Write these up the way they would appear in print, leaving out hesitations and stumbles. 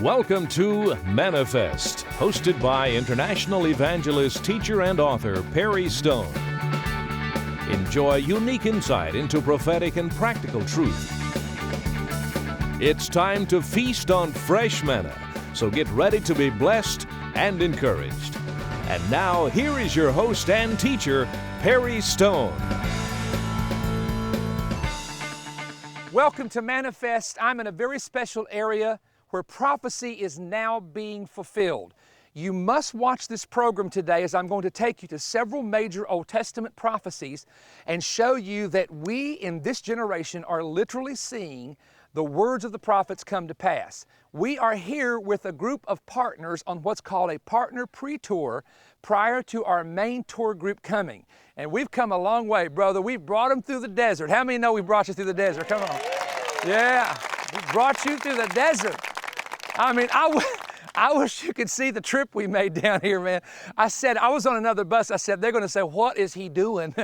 Welcome to Manifest, hosted by international evangelist, teacher, and author Perry Stone. Enjoy unique insight into prophetic and practical truth. It's time to feast on fresh manna, so get ready to be blessed and encouraged. And now, here is your host and teacher, Perry Stone. Welcome to Manifest. I'm in a very special area where prophecy is now being fulfilled. You must watch this program today as I'm going to take you to several major Old Testament prophecies and show you that we in this generation are literally seeing the words of the prophets come to pass. We are here with a group of partners on what's called a partner pre-tour prior to our main tour group coming. And we've come a long way, brother. We've brought them through the desert. How many know we brought you through the desert? Come on. Yeah, we brought you through the desert. I mean, I wish you could see the trip we made down here, man. I was on another bus. I said, they're going to say, what is he doing?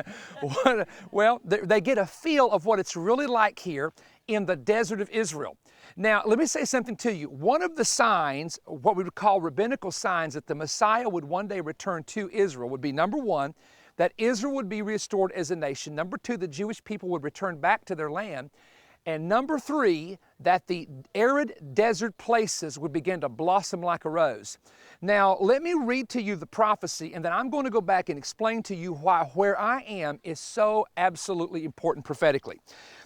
Well, they get a feel of what it's really like here in the desert of Israel. Now, let me say something to you. One of the signs, what we would call rabbinical signs that the Messiah would one day return to Israel would be, number one, that Israel would be restored as a nation. Number two, the Jewish people would return back to their land. And number three, that the arid desert places would begin to blossom like a rose. Now, let me read to you the prophecy, and then I'm going to go back and explain to you why where I am is so absolutely important prophetically.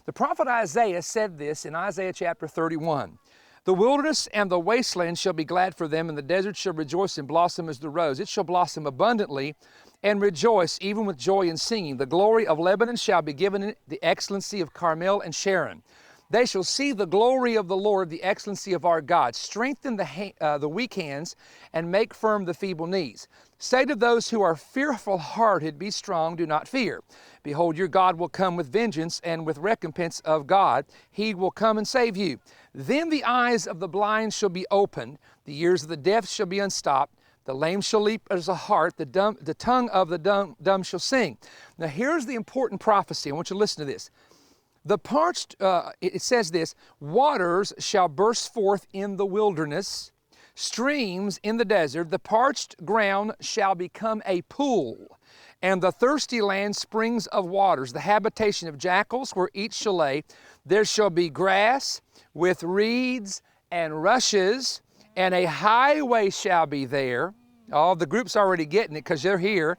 The prophet Isaiah said this in Isaiah chapter 31. The wilderness and the wasteland shall be glad for them, and the desert shall rejoice and blossom as the rose. It shall blossom abundantly and rejoice even with joy and singing. The glory of Lebanon shall be given it, the excellency of Carmel and Sharon. They shall see the glory of the Lord, the excellency of our God. Strengthen the weak hands and make firm the feeble knees. Say to those who are fearful-hearted, be strong, do not fear. Behold, your God will come with vengeance and with recompense of God. He will come and save you. Then the eyes of the blind shall be opened, the ears of the deaf shall be unstopped. The lame shall leap as a hart, the tongue of the dumb shall sing. Now here's the important prophecy. I want you to listen to this. The parched, it says this, waters shall burst forth in the wilderness, streams in the desert. The parched ground shall become a pool, and the thirsty land springs of waters. The habitation of jackals where each shall lay. There shall be grass with reeds and rushes, and a highway shall be there. Oh, the group's already getting it because they're here.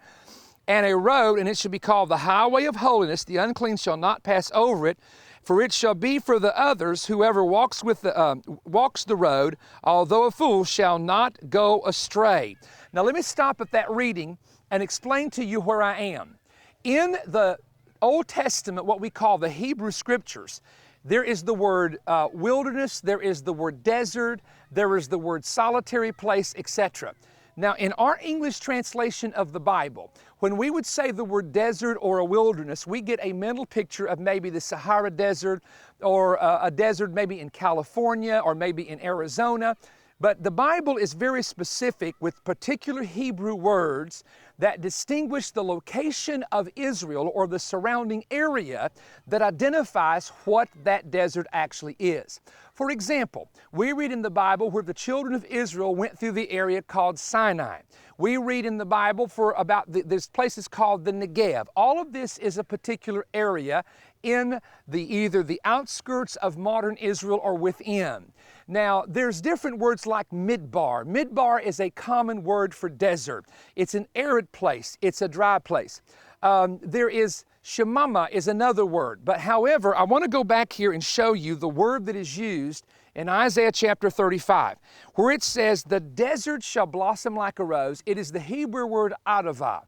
And a road, and it shall be called the highway of holiness. The unclean shall not pass over it, for it shall be for the others. Whoever walks the road, although a fool, shall not go astray. Now let me stop at that reading and explain to you where I am. In the Old Testament, what we call the Hebrew Scriptures, there is the word wilderness, there is the word desert, there is the word solitary place, etc. Now, in our English translation of the Bible, when we would say the word desert or a wilderness, we get a mental picture of maybe the Sahara Desert or a desert maybe in California or maybe in Arizona. But the Bible is very specific with particular Hebrew words that distinguish the location of Israel or the surrounding area that identifies what that desert actually is. For example, we read in the Bible where the children of Israel went through the area called Sinai. We read in the Bible for about there's places called the Negev. All of this is a particular area in either the outskirts of modern Israel or within. Now, there's different words like midbar. Midbar is a common word for desert. It's an arid place. It's a dry place. There is Shemama is another word. But however, I want to go back here and show you the word that is used in Isaiah chapter 35, where it says, the desert shall blossom like a rose. It is the Hebrew word Arava.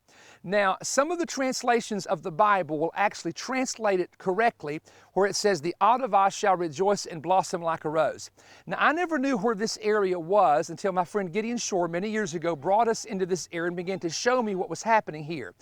Now, some of the translations of the Bible will actually translate it correctly, where it says, the Arava shall rejoice and blossom like a rose. Now, I never knew where this area was until my friend Gideon Shore many years ago brought us into this area and began to show me what was happening here.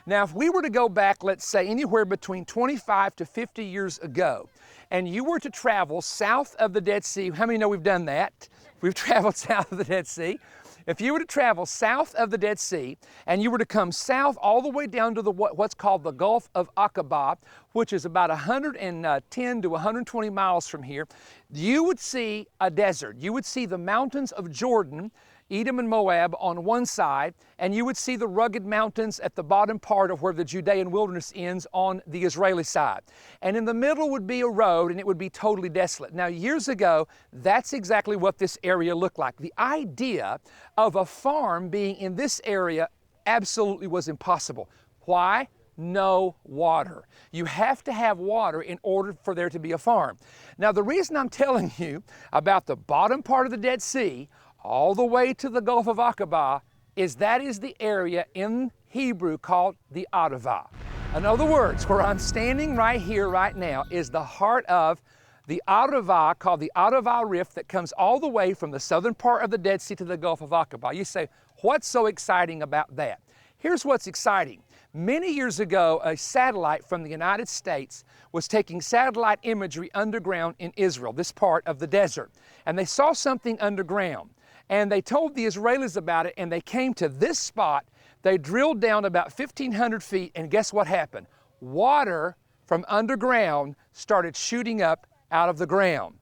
Now, if we were to go back, let's say, anywhere between 25 to 50 years ago, and you were to travel south of the Dead Sea, how many know we've done that? We've traveled south of the Dead Sea. If you were to travel south of the Dead Sea and you were to come south all the way down to what's called the Gulf of Aqaba, which is about 110 to 120 miles from here, you would see a desert. You would see the mountains of Jordan, Edom and Moab on one side, and you would see the rugged mountains at the bottom part of where the Judean wilderness ends on the Israeli side. And in the middle would be a road, and it would be totally desolate. Now, years ago, that's exactly what this area looked like. The idea of a farm being in this area absolutely was impossible. Why? No water. You have to have water in order for there to be a farm. Now, the reason I'm telling you about the bottom part of the Dead Sea all the way to the Gulf of Aqaba is that is the area in Hebrew called the Arava. In other words, where I'm standing right here, right now, is the heart of the Arava, called the Arava Rift, that comes all the way from the southern part of the Dead Sea to the Gulf of Aqaba. You say, what's so exciting about that? Here's what's exciting. Many years ago, a satellite from the United States was taking satellite imagery underground in Israel, this part of the desert, and they saw something underground. And they told the Israelis about it, and they came to this spot. They drilled down about 1,500 feet, and guess what happened? Water from underground started shooting up out of the ground.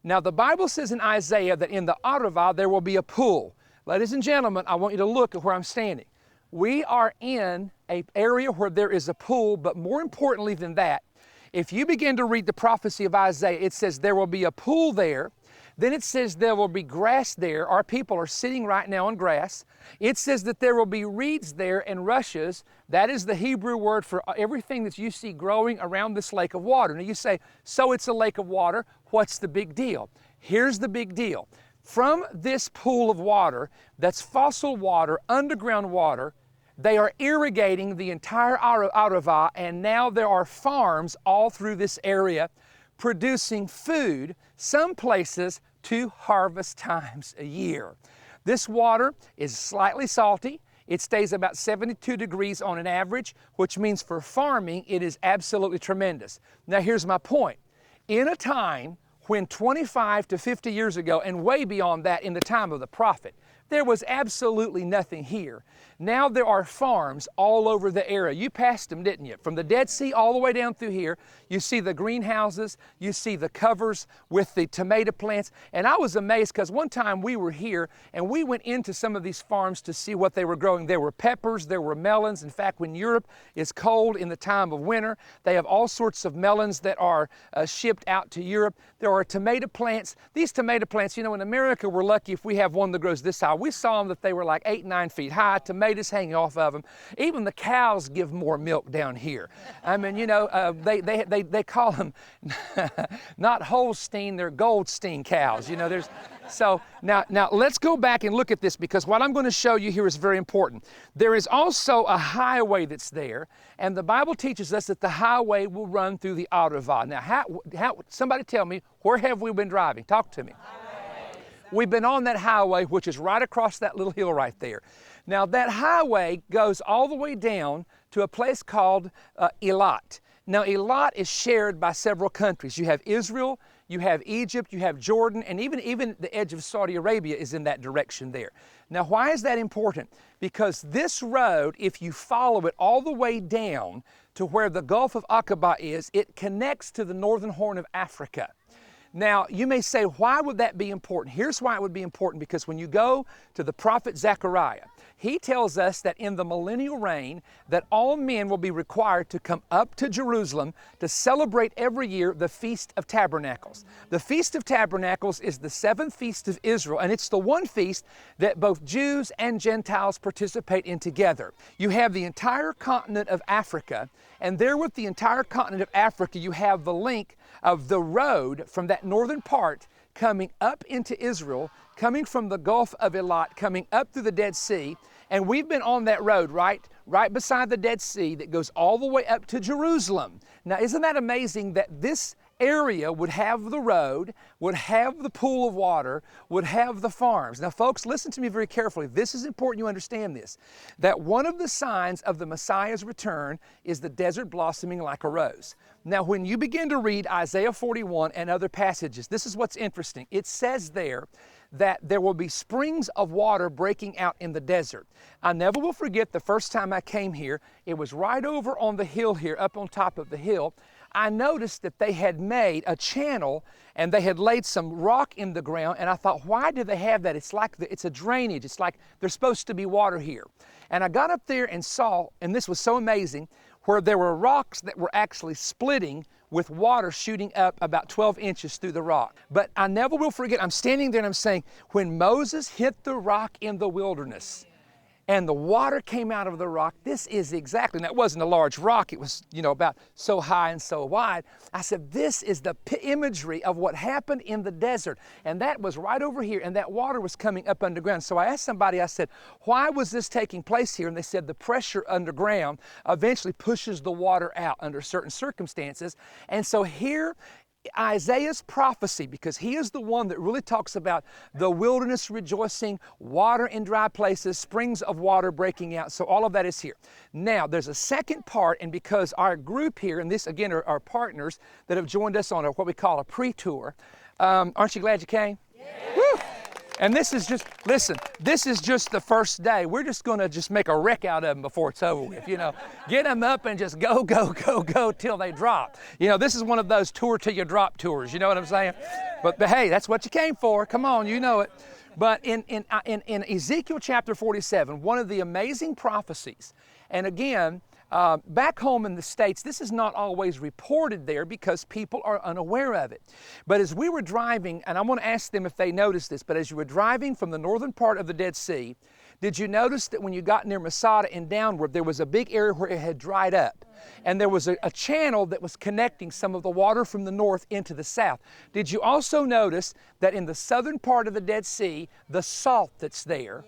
Now, the Bible says in Isaiah that in the Arava there will be a pool. Ladies and gentlemen, I want you to look at where I'm standing. We are in an area where there is a pool, but more importantly than that, if you begin to read the prophecy of Isaiah, it says there will be a pool there. Then it says there will be grass there. Our people are sitting right now on grass. It says that there will be reeds there and rushes. That is the Hebrew word for everything that you see growing around this lake of water. Now you say, so it's a lake of water. What's the big deal? Here's the big deal. From this pool of water, that's fossil water, underground water, they are irrigating the entire Arava, and now there are farms all through this area producing food, some places 2 harvest times a year. This water is slightly salty. It stays about 72 degrees on an average, which means for farming, it is absolutely tremendous. Now, here's my point. In a time when 25 to 50 years ago, and way beyond that in the time of the prophet, there was absolutely nothing here. Now there are farms all over the area. You passed them, didn't you? From the Dead Sea all the way down through here, you see the greenhouses, you see the covers with the tomato plants. And I was amazed because one time we were here and we went into some of these farms to see what they were growing. There were peppers, there were melons. In fact, when Europe is cold in the time of winter, they have all sorts of melons that are shipped out to Europe. There are tomato plants. These tomato plants, you know, in America, we're lucky if we have one that grows this high. We saw them that they were like 8, 9 feet high, tomatoes hanging off of them. Even the cows give more milk down here. I mean, you know, they call them not Holstein, they're Goldstein cows. You know, so now let's go back and look at this, because what I'm going to show you here is very important. There is also a highway that's there, and the Bible teaches us that the highway will run through the Arava. Now, how somebody tell me, where have we been driving? Talk to me. We've been on that highway, which is right across that little hill right there. Now, that highway goes all the way down to a place called Eilat. Now, Eilat is shared by several countries. You have Israel, you have Egypt, you have Jordan, and even the edge of Saudi Arabia is in that direction there. Now, why is that important? Because this road, if you follow it all the way down to where the Gulf of Aqaba is, it connects to the northern horn of Africa. Now, you may say, why would that be important? Here's why it would be important, because when you go to the prophet Zechariah, he tells us that in the millennial reign, that all men will be required to come up to Jerusalem to celebrate every year the Feast of Tabernacles. The Feast of Tabernacles is the 7th feast of Israel, and it's the one feast that both Jews and Gentiles participate in together. You have the entire continent of Africa, and there with the entire continent of Africa, you have the link of the road from that northern part coming up into Israel, coming from the Gulf of Eilat, coming up through the Dead Sea, and we've been on that road right beside the Dead Sea that goes all the way up to Jerusalem. Now, isn't that amazing that this area would have the road, would have the pool of water, would have the farms? Now, folks, listen to me very carefully. This is important you understand this, that one of the signs of the Messiah's return is the desert blossoming like a rose. Now, when you begin to read Isaiah 41 and other passages, this is what's interesting. It says there that there will be springs of water breaking out in the desert. I never will forget the first time I came here. It was right over on the hill here, up on top of the hill. I noticed that they had made a channel and they had laid some rock in the ground, and I thought, why do they have that? It's like it's a drainage. It's like there's supposed to be water here. And I got up there and saw, and this was so amazing, where there were rocks that were actually splitting with water shooting up about 12 inches through the rock. But I never will forget, I'm standing there and I'm saying, when Moses hit the rock in the wilderness, and the water came out of the rock, this is exactly, and that wasn't a large rock, it was, about so high and so wide. I said, this is the imagery of what happened in the desert. And that was right over here, and that water was coming up underground. So I asked somebody, I said, why was this taking place here? And they said, the pressure underground eventually pushes the water out under certain circumstances. And so here, Isaiah's prophecy, because he is the one that really talks about the wilderness rejoicing, water in dry places, springs of water breaking out. So all of that is here. Now, there's a second part, and because our group here, and this again are our partners that have joined us on what we call a pre-tour. Aren't you glad you came? Yeah. Woo! And this is just, listen, this is just the first day. We're just going to just make a wreck out of them before it's over with, Get them up and just go till they drop. This is one of those tour till you drop tours, you know what I'm saying? But hey, that's what you came for. Come on, you know it. But in Ezekiel chapter 47, one of the amazing prophecies, and again, back home in the States, this is not always reported there because people are unaware of it. But as we were driving, and I want to ask them if they noticed this, but as you were driving from the northern part of the Dead Sea, did you notice that when you got near Masada and downward, there was a big area where it had dried up? And there was a channel that was connecting some of the water from the north into the south. Did you also notice that in the southern part of the Dead Sea, the salt that's there,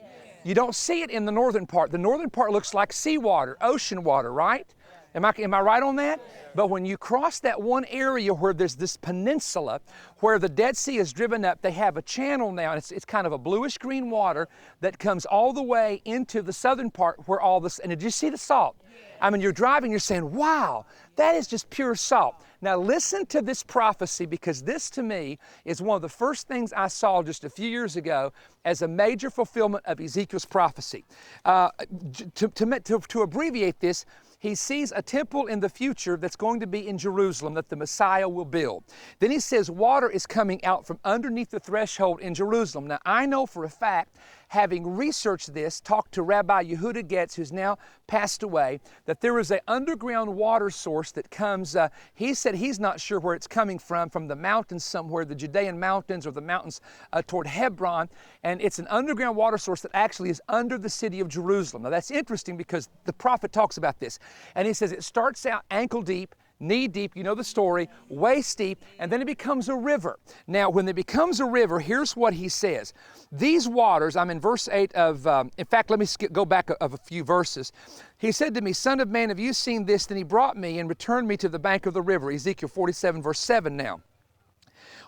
you don't see it in the northern part. The northern part looks like seawater, ocean water, right? Am I right on that? But when you cross that one area where there's this peninsula where the Dead Sea is driven up, they have a channel now, and it's kind of a bluish green water that comes all the way into the southern part where all this, and did you see the salt? I mean, you're driving, you're saying, wow, that is just pure salt. Now listen to this prophecy, because this to me is one of the first things I saw just a few years ago as a major fulfillment of Ezekiel's prophecy. To abbreviate this, he sees a temple in the future that's going to be in Jerusalem that the Messiah will build. Then he says water is coming out from underneath the threshold in Jerusalem. Now I know for a fact, having researched this, talked to Rabbi Yehuda Getz, who's now passed away, that there is an underground water source that comes, he said he's not sure where it's coming from the mountains somewhere, the Judean mountains or the mountains toward Hebron, and it's an underground water source that actually is under the city of Jerusalem. Now that's interesting because the prophet talks about this, and he says it starts out ankle deep, knee deep, you know the story, waist deep, and then it becomes a river. Now, when it becomes a river, here's what he says. These waters, I'm in verse 8 of, in fact, let me go back of a few verses. He said to me, Son of man, have you seen this? Then he brought me and returned me to the bank of the river. Ezekiel 47, verse 7 now.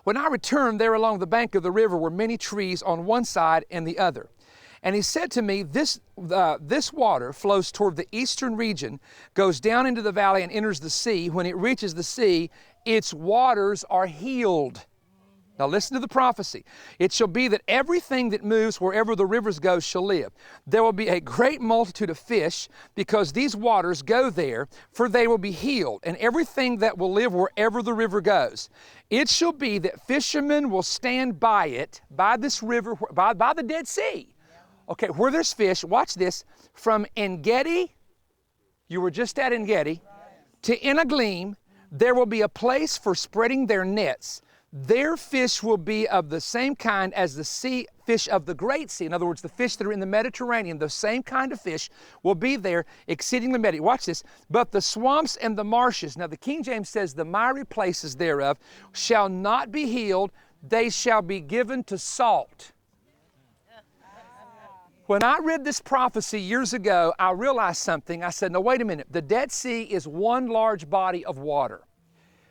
When I returned, there along the bank of the river were many trees on one side and the other. And he said to me, this water flows toward the eastern region, goes down into the valley and enters the sea. When it reaches the sea, its waters are healed. Now listen to the prophecy. It shall be that everything that moves wherever the rivers go shall live. There will be a great multitude of fish because these waters go there, for they will be healed, and everything that will live wherever the river goes. It shall be that fishermen will stand by it, by this river, by the Dead Sea. Okay, where there's fish, watch this, from En-Gedi, you were just at En-Gedi, to En-Aglim, there will be a place for spreading their nets. Their fish will be of the same kind as the sea fish of the Great Sea. In other words, the fish that are in the Mediterranean, the same kind of fish will be there, exceedingly many. Watch this. But the swamps and the marshes, now the King James says the miry places thereof, shall not be healed, they shall be given to salt. When I read this prophecy years ago, I realized something. I said, no, wait a minute. The Dead Sea is one large body of water.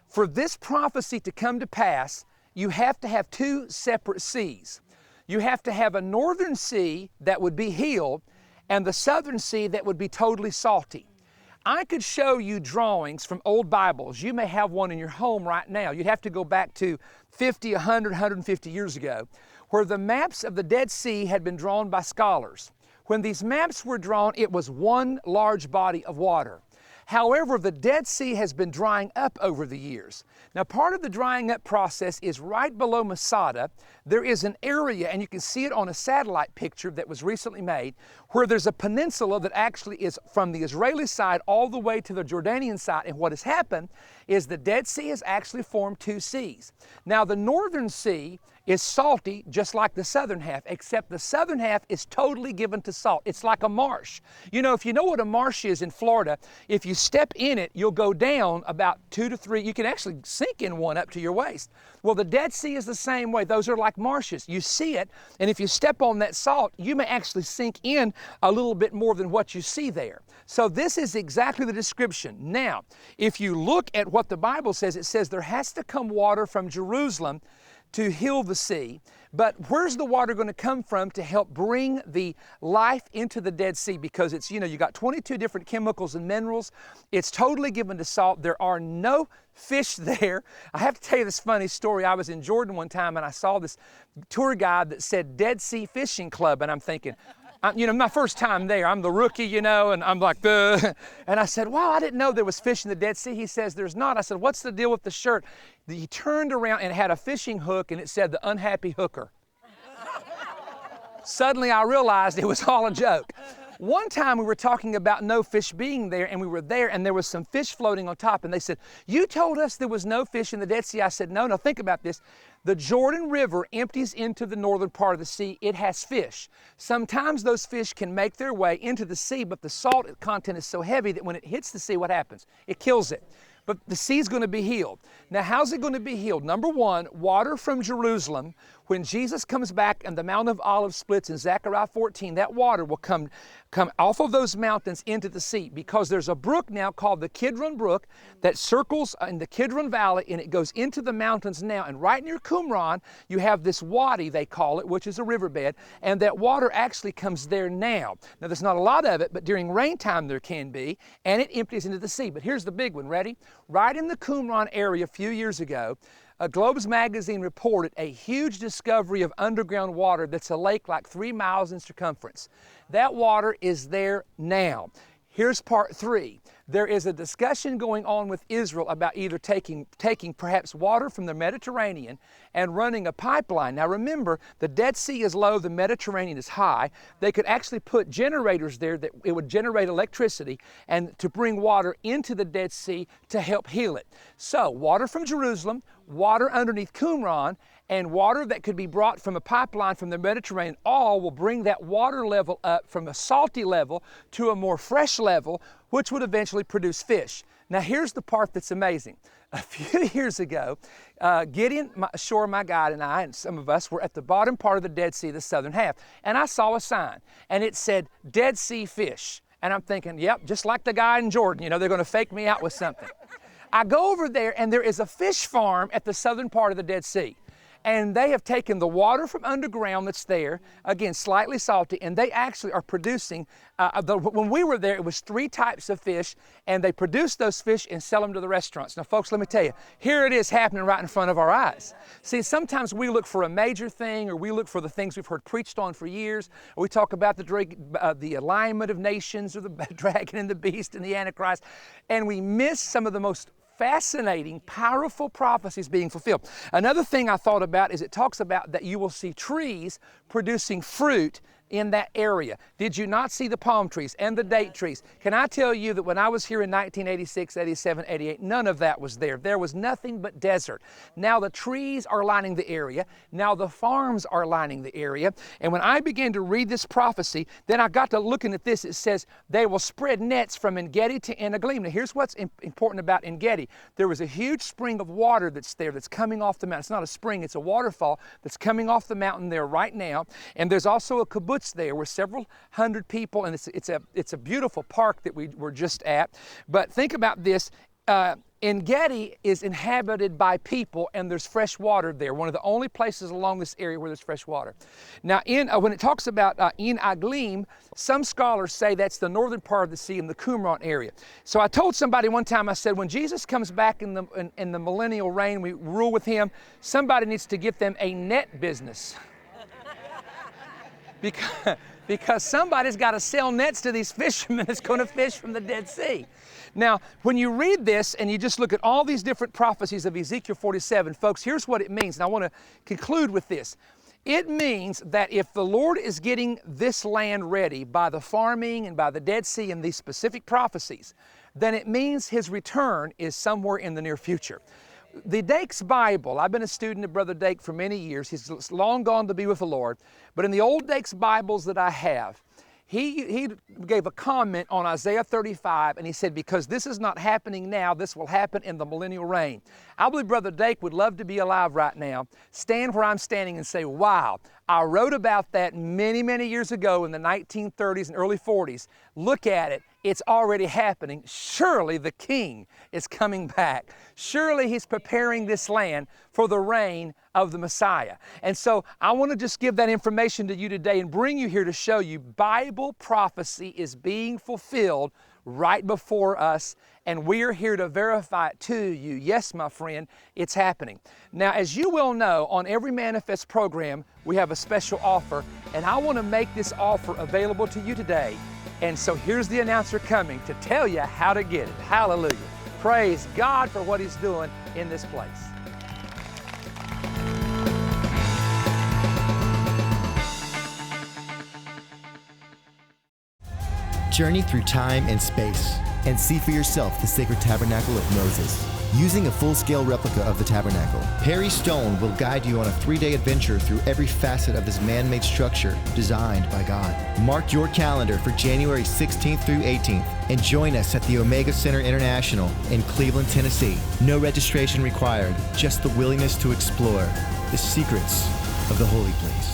For this prophecy to come to pass, you have to have two separate seas. You have to have a northern sea that would be healed and the southern sea that would be totally salty. I could show you drawings from old Bibles. You may have one in your home right now. You'd have to go back to 50, 100, 150 years ago, where the maps of the Dead Sea had been drawn by scholars. When these maps were drawn, it was one large body of water. However, the Dead Sea has been drying up over the years. Now, part of the drying up process is right below Masada. There is an area, and you can see it on a satellite picture that was recently made, where there's a peninsula that actually is from the Israeli side all the way to the Jordanian side. And what has happened is the Dead Sea has actually formed two seas. Now, the northern sea is salty, just like the southern half, except the southern half is totally given to salt. It's like a marsh. You know, if you know what a marsh is in Florida, if you step in it, you'll go down about 2 to 3, you can actually sink in one up to your waist. Well, the Dead Sea is the same way. Those are like marshes. You see it, and if you step on that salt, you may actually sink in a little bit more than what you see there. So this is exactly the description. Now, if you look at what the Bible says, it says there has to come water from Jerusalem to heal the sea. But where's the water going to come from to help bring the life into the Dead Sea? Because it's, you know, you got 22 different chemicals and minerals. It's totally given to salt. There are no fish there. I have to tell you this funny story. I was in Jordan one time and I saw this tour guide that said Dead Sea Fishing Club, and I'm thinking, you know, my first time there, I'm the rookie, you know, and I'm like, and I said, wow, I didn't know there was fish in the Dead Sea. He says, there's not. I said, what's the deal with the shirt? He turned around and had a fishing hook, and it said, the unhappy hooker. Suddenly I realized it was all a joke. One time we were talking about no fish being there, and we were there, and there was some fish floating on top, and they said, you told us there was no fish in the Dead Sea. I said, no, think about this. The Jordan River empties into the northern part of the sea. It has fish. Sometimes those fish can make their way into the sea, but the salt content is so heavy that when it hits the sea, what happens? It kills it. But the sea's going to be healed. Now, how's it going to be healed? Number one, water from Jerusalem. When Jesus comes back and the Mount of Olives splits in Zechariah 14, that water will come off of those mountains into the sea, because there's a brook now called the Kidron Brook that circles in the Kidron Valley, and it goes into the mountains now. And right near Qumran, you have this wadi, they call it, which is a riverbed, and that water actually comes there now. Now, there's not a lot of it, but during rain time there can be, and it empties into the sea. But here's the big one. Ready? Right in the Qumran area a few years ago, Globes magazine reported a huge discovery of underground water that's a lake like 3 miles in circumference. That water is there now. Here's part 3. There is a discussion going on with Israel about either taking perhaps water from the Mediterranean and running a pipeline. Now remember, the Dead Sea is low, the Mediterranean is high. They could actually put generators there that it would generate electricity and to bring water into the Dead Sea to help heal it. So water from Jerusalem, water underneath Qumran, and water that could be brought from a pipeline from the Mediterranean, all will bring that water level up from a salty level to a more fresh level, which would eventually produce fish. Now here's the part that's amazing. A few years ago, Gideon Shore, my guide, and I, and some of us were at the bottom part of the Dead Sea, the southern half, and I saw a sign, and it said, Dead Sea fish. And I'm thinking, yep, just like the guy in Jordan, you know, they're going to fake me out with something. I go over there, and there is a fish farm at the southern part of the Dead Sea. And they have taken the water from underground that's there, again, slightly salty, and they actually are producing, when we were there, it was 3 types of fish, and they produce those fish and sell them to the restaurants. Now, folks, let me tell you, here it is happening right in front of our eyes. See, sometimes we look for a major thing, or we look for the things we've heard preached on for years, or we talk about the alignment of nations, or the dragon and the beast and the Antichrist, and we miss some of the most fascinating, powerful prophecies being fulfilled. Another thing I thought about is it talks about that you will see trees producing fruit in that area. Did you not see the palm trees and the date trees? Can I tell you that when I was here in 1986, 87, 88, none of that was there. There was nothing but desert. Now the trees are lining the area. Now the farms are lining the area. And when I began to read this prophecy, then I got to looking at this. It says, they will spread nets from En-Gedi to En-Eglaim. Now here's what's important about En-Gedi. There was a huge spring of water that's there that's coming off the mountain. It's not a spring, it's a waterfall that's coming off the mountain there right now. And there's also a kibbutz there where several hundred people, and it's a beautiful park that we were just at. But think about this. En-Gedi is inhabited by people, and there's fresh water there. One of the only places along this area where there's fresh water. Now, when it talks about En-Eglaim, some scholars say that's the northern part of the sea in the Qumran area. So I told somebody one time, I said, when Jesus comes back in the millennial reign, we rule with him, somebody needs to get them a net business. because somebody's got to sell nets to these fishermen that's going to fish from the Dead Sea. Now, when you read this and you just look at all these different prophecies of Ezekiel 47, folks, here's what it means. And I want to conclude with this. It means that if the Lord is getting this land ready by the farming and by the Dead Sea and these specific prophecies, then it means His return is somewhere in the near future. The Dake's Bible, I've been a student of Brother Dake for many years. He's long gone to be with the Lord. But in the old Dake's Bibles that I have, he gave a comment on Isaiah 35, and he said, because this is not happening now, this will happen in the millennial reign. I believe Brother Dake would love to be alive right now, stand where I'm standing and say, wow, I wrote about that many, many years ago in the 1930s and early 40s. Look at it. It's already happening. Surely the King is coming back. Surely He's preparing this land for the reign of the Messiah. And so I want to just give that information to you today and bring you here to show you Bible prophecy is being fulfilled right before us, and we are here to verify it to you. Yes, my friend, it's happening. Now, as you well know, on every Manifest program, we have a special offer, and I want to make this offer available to you today. And so here's the announcer coming to tell you how to get it. Hallelujah. Praise God for what He's doing in this place. Journey through time and space and see for yourself the sacred tabernacle of Moses. Using a full-scale replica of the tabernacle, Perry Stone will guide you on a 3-day adventure through every facet of this man-made structure designed by God. Mark your calendar for January 16th through 18th and join us at the Omega Center International in Cleveland, Tennessee. No registration required, just the willingness to explore the secrets of the holy place.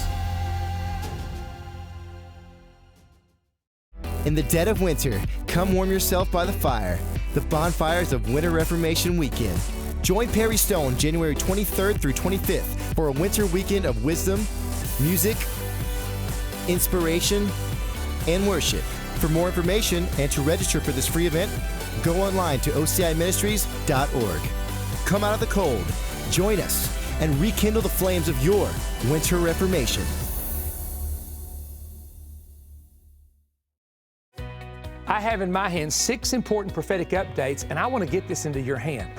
In the dead of winter, come warm yourself by the fire. The bonfires of Winter Reformation Weekend. Join Perry Stone January 23rd through 25th for a winter weekend of wisdom, music, inspiration, and worship. For more information and to register for this free event, go online to ociministries.org. Come out of the cold, join us, and rekindle the flames of your Winter Reformation. I have in my hand 6 important prophetic updates, and I want to get this into your hand.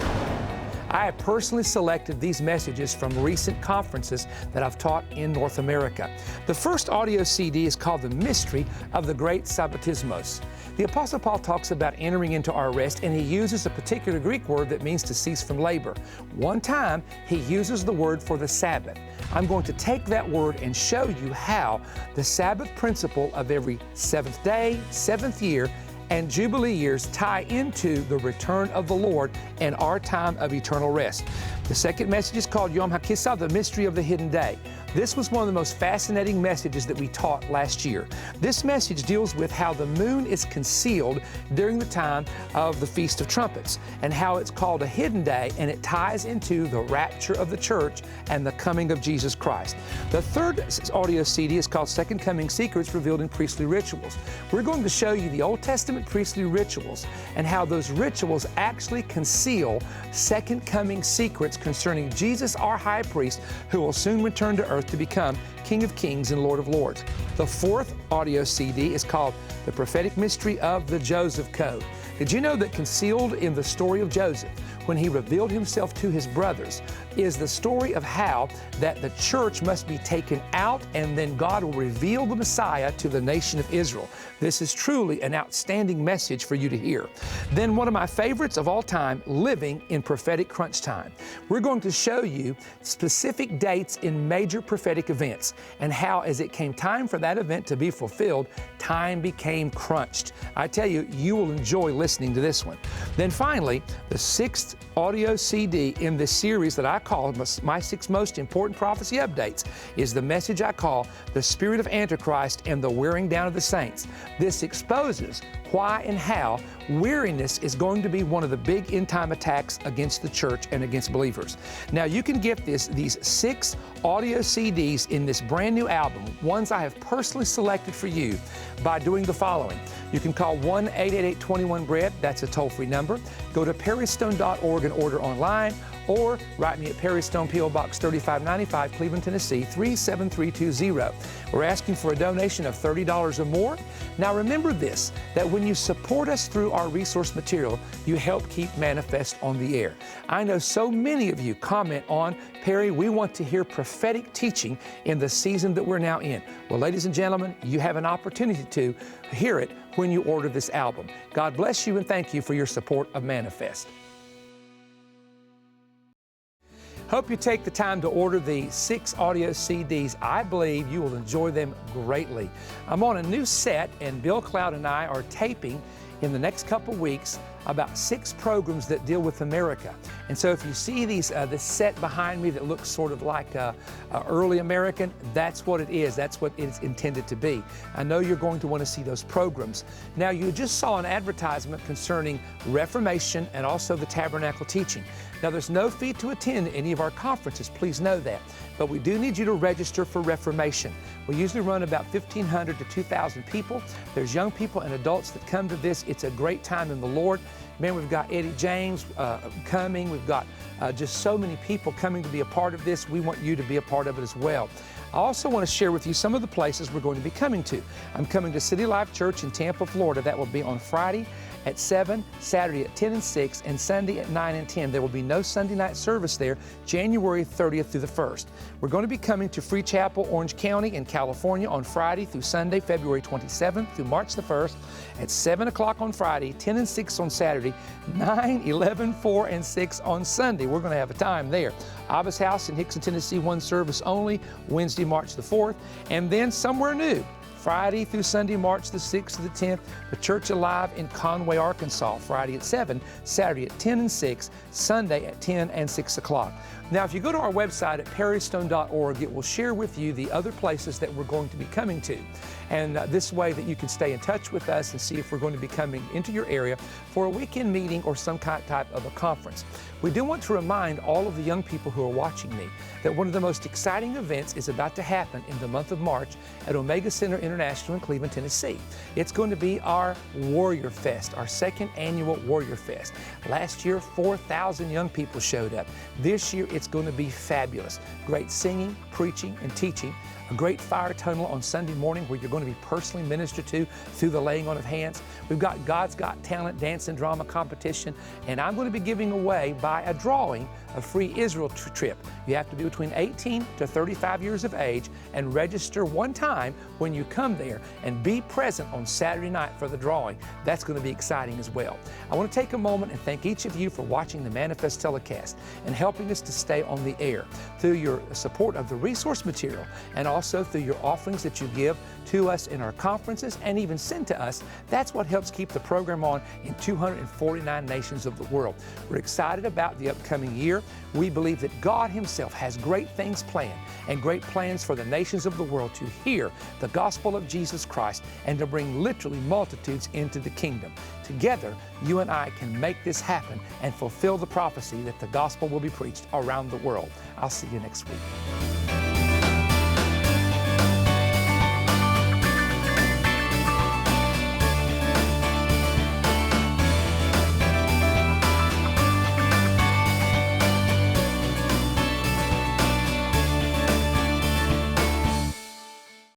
I have personally selected these messages from recent conferences that I've taught in North America. The first audio CD is called The Mystery of the Great Sabbatismos. The Apostle Paul talks about entering into our rest, and he uses a particular Greek word that means to cease from labor. One time, he uses the word for the Sabbath. I'm going to take that word and show you how the Sabbath principle of every 7th day, 7th year, and Jubilee years tie into the return of the Lord and our time of eternal rest. The second message is called Yom HaKisah, the mystery of the hidden day. This was one of the most fascinating messages that we taught last year. This message deals with how the moon is concealed during the time of the Feast of Trumpets and how it's called a hidden day, and it ties into the rapture of the church and the coming of Jesus Christ. The third audio CD is called Second Coming Secrets Revealed in Priestly Rituals. We're going to show you the Old Testament priestly rituals and how those rituals actually conceal second coming secrets concerning Jesus, our high priest, who will soon return to earth to become King of Kings and Lord of Lords. The fourth audio CD is called The Prophetic Mystery of the Joseph Code. Did you know that concealed in the story of Joseph, when he revealed himself to his brothers, is the story of how that the church must be taken out and then God will reveal the Messiah to the nation of Israel. This is truly an outstanding message for you to hear. Then one of my favorites of all time, Living in Prophetic Crunch Time. We're going to show you specific dates in major prophetic events and how as it came time for that event to be fulfilled, time became crunched. I tell you, you will enjoy listening to this one. Then finally, the sixth audio CD in this series that I call my 6 most important prophecy updates is the message I call The Spirit of Antichrist and the Wearing Down of the Saints. This exposes why and how weariness is going to be one of the big end-time attacks against the church and against believers. Now, you can get these 6 audio CDs in this brand new album, ones I have personally selected for you, by doing the following. You can call 1-888-21-BREAD, that's a toll-free number. Go to perrystone.org and order online, or write me at Perry Stone, P.O. Box 3595, Cleveland, Tennessee 37320. We're asking for a donation of $30 or more. Now remember this, that when you support us through our resource material, you help keep Manifest on the air. I know so many of you comment on, Perry, we want to hear prophetic teaching in the season that we're now in. Well, ladies and gentlemen, you have an opportunity to hear it when you order this album. God bless you and thank you for your support of Manifest. Hope you take the time to order the 6 audio CDs. I believe you will enjoy them greatly. I'm on a new set, and Bill Cloud and I are taping in the next couple weeks about 6 programs that deal with America. And so if you see this set behind me that looks sort of like early American, that's what it is. That's what it's intended to be. I know you're going to want to see those programs. Now, you just saw an advertisement concerning Reformation and also the tabernacle teaching. Now, there's no fee to attend any of our conferences, please know that. But we do need you to register for Reformation. We usually run about 1,500 to 2,000 people. There's young people and adults that come to this. It's a great time in the Lord. Man, we've got Eddie James coming. We've got just so many people coming to be a part of this. We want you to be a part of it as well. I also want to share with you some of the places we're going to be coming to. I'm coming to City Life Church in Tampa, Florida. That will be on Friday at 7, Saturday at 10 and 6, and Sunday at 9 and 10. There will be no Sunday night service there, January 30th through the 1st. We're going to be coming to Free Chapel, Orange County in California on Friday through Sunday, February 27th through March the 1st at 7 o'clock on Friday, 10 and 6 on Saturday, 9, 11, 4, and 6 on Sunday. We're going to have a time there. Abba's House in Hickson, Tennessee, 1 service only, Wednesday, March the 4th, and then somewhere new. Friday through Sunday, March the 6th to the 10th, the Church Alive in Conway, Arkansas, Friday at 7, Saturday at 10 and 6, Sunday at 10 and 6 o'clock. Now, if you go to our website at perrystone.org, it will share with you the other places that we're going to be coming to. And this way that you can stay in touch with us and see if we're going to be coming into your area for a weekend meeting or some type of a conference. We do want to remind all of the young people who are watching me that one of the most exciting events is about to happen in the month of March at Omega Center International in Cleveland, Tennessee. It's going to be our Warrior Fest, our 2nd annual Warrior Fest. Last year, 4,000 young people showed up. This year, it's going to be fabulous. Great singing, preaching, and teaching. A great fire tunnel on Sunday morning where you're going to be personally ministered to through the laying on of hands. We've got God's Got Talent dance and drama competition, and I'm going to be giving away by a drawing a free Israel trip. You have to be between 18 to 35 years of age and register one time when you come there and be present on Saturday night for the drawing. That's going to be exciting as well. I want to take a moment and thank each of you for watching the Manifest telecast and helping us to stay on the air through your support of the resource material and also through your offerings that you give to us in our conferences and even send to us. That's what helps keep the program on in 249 nations of the world. We're excited about the upcoming year. We believe that God Himself has great things planned and great plans for the nations of the world to hear the gospel of Jesus Christ and to bring literally multitudes into the kingdom. Together, you and I can make this happen and fulfill the prophecy that the gospel will be preached around the world. I'll see you next week.